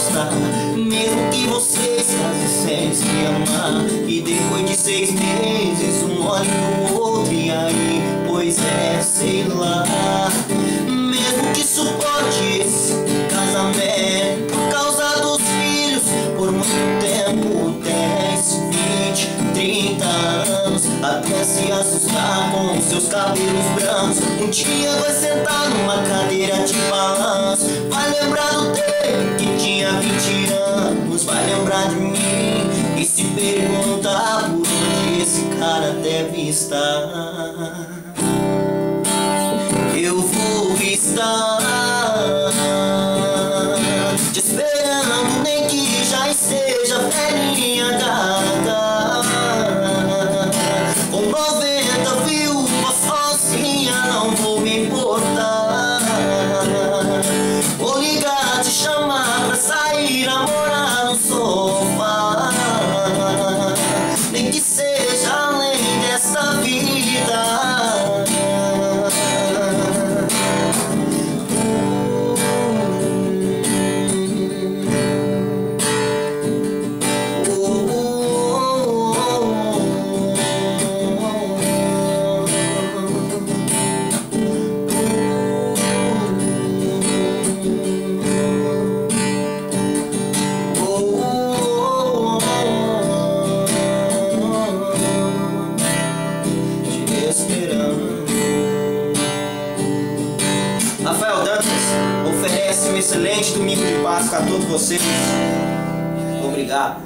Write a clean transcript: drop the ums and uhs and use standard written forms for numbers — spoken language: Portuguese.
gosta, mesmo que vocês casem sem se amar. E depois de 6 meses um olha pro outro e aí, pois é, sei lá. Mesmo que suporte esse casamento por causa dos filhos por muito tempo, 10, 20, 30 anos, até se assustar com seus cabelos brancos. Um dia vai sentar numa cadeira de balanço, vai lembrar do tempo que tinha 20 anos, vai lembrar de mim e se perguntar por onde esse cara deve estar. Eu vou estar te esperando, nem que já esteja velhinha gata, com 90 viúvas sozinha, não vou me importar. Vou ligar, te chamar pra sair, namorar no sofá, nem que seja além dessa vida. Rafael Dantas oferece um excelente domingo de Páscoa a todos vocês. Obrigado.